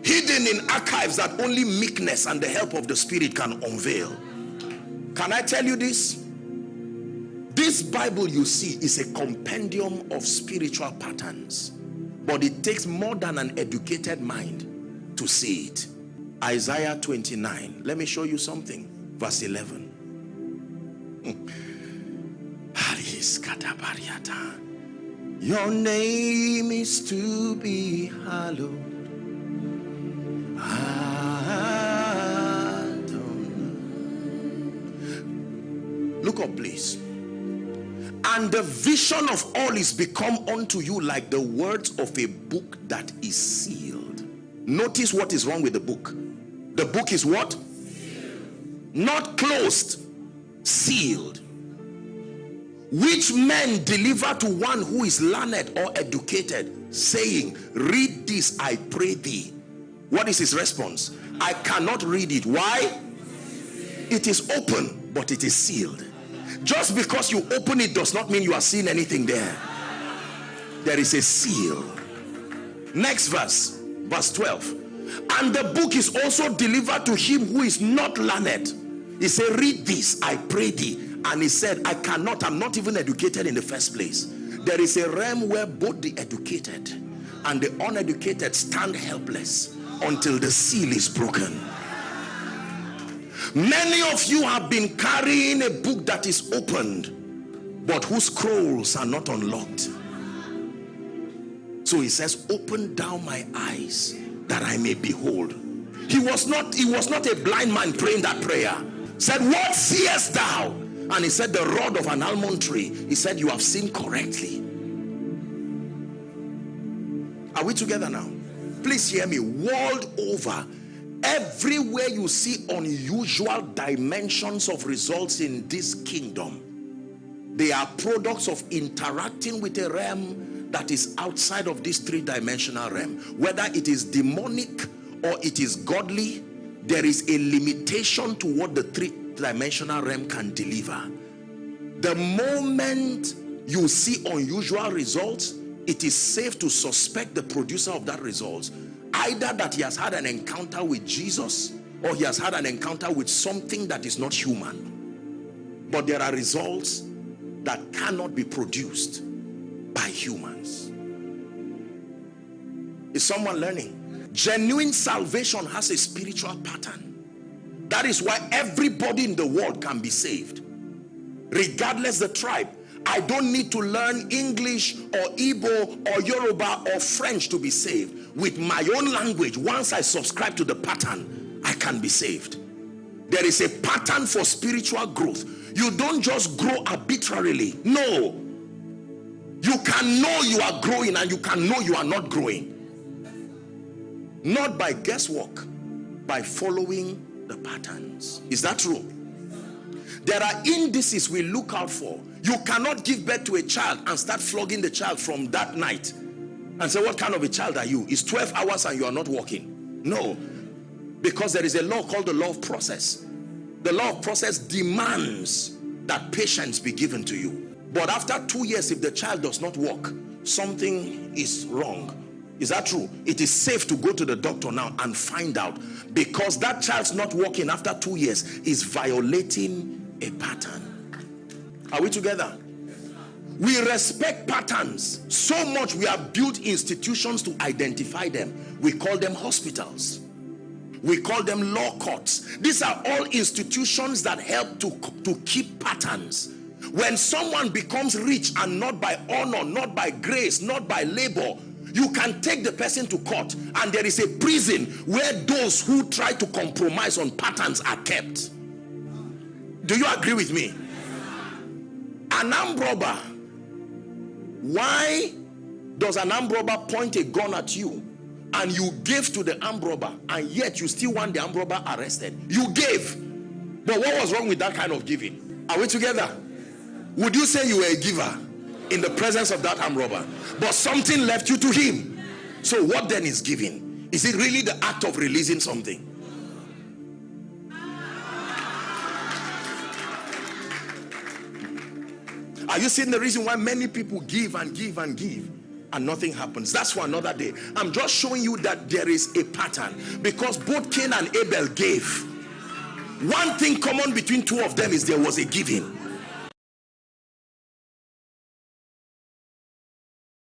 hidden in archives that only meekness and the help of the Spirit can unveil. Can I tell you this? This Bible you see is a compendium of spiritual patterns, but it takes more than an educated mind to see it. Isaiah 29. Let me show you something. Verse 11. Your name is to be hallowed. Look up, please. And the vision of all is become unto you like the words of a book that is sealed. Notice what is wrong with the book. The book is what? Sealed. Not closed, sealed. Which men deliver to one who is learned or educated, saying, read this, I pray thee. What is his response? I cannot read it. Why? It is open, but it is sealed. Just because you open it does not mean you are seeing anything there. There is a seal. Next verse, verse 12. And the book is also delivered to him who is not learned. He said, read this, I pray thee. And he said, I cannot, I'm not even educated in the first place. There is a realm where both the educated and the uneducated stand helpless until the seal is broken. Many of you have been carrying a book that is opened, but whose scrolls are not unlocked. So he says, open down my eyes that I may behold. He was not a blind man praying that prayer. Said, what seest thou? And he said, the rod of an almond tree. He said, you have seen correctly. Are we together now? Please hear me. World over, everywhere you see unusual dimensions of results in this kingdom, they are products of interacting with a realm that is outside of this three-dimensional realm. Whether it is demonic or it is godly, there is a limitation to what the three-dimensional realm can deliver. The moment you see unusual results, it is safe to suspect the producer of that result, either that he has had an encounter with Jesus or he has had an encounter with something that is not human. But there are results that cannot be produced by humans. Is someone learning? Genuine salvation has a spiritual pattern. That is why everybody in the world can be saved, regardless the tribe. I don't need to learn English or Igbo or Yoruba or French to be saved. With my own language, once I subscribe to the pattern, I can be saved. There is a pattern for spiritual growth. You don't just grow arbitrarily. No. You can know you are growing and you can know you are not growing. Not by guesswork, by following the patterns. Is that true? There are indices we look out for. You cannot give birth to a child and start flogging the child from that night and say, what kind of a child are you? It's 12 hours and you are not walking. No, because there is a law called the law of process. The law of process demands that patience be given to you. But after 2 years, if the child does not walk, something is wrong. Is that true? It is safe to go to the doctor now and find out, because that child's not walking after 2 years is violating a pattern. Are we together? We respect patterns so much we have built institutions to identify them. We call them hospitals. We call them law courts. These are all institutions that help to keep patterns. When someone becomes rich, and not by honor, not by grace, not by labor, you can take the person to court, and there is a prison where those who try to compromise on patterns are kept. Do you agree with me? An armed robber. Why does an armed robber point a gun at you and you gave to the armed robber, and yet you still want the armed robber arrested? You gave. But what was wrong with that kind of giving? Are we together? Would you say you were a giver in the presence of that armed robber, but something left you to him? So what then is giving? Is it really the act of releasing something? Are you seeing the reason why many people give and give and give and nothing happens. That's for another day. I'm just showing you that there is a pattern, because both Cain and Abel gave. One thing common between two of them is there was a giving.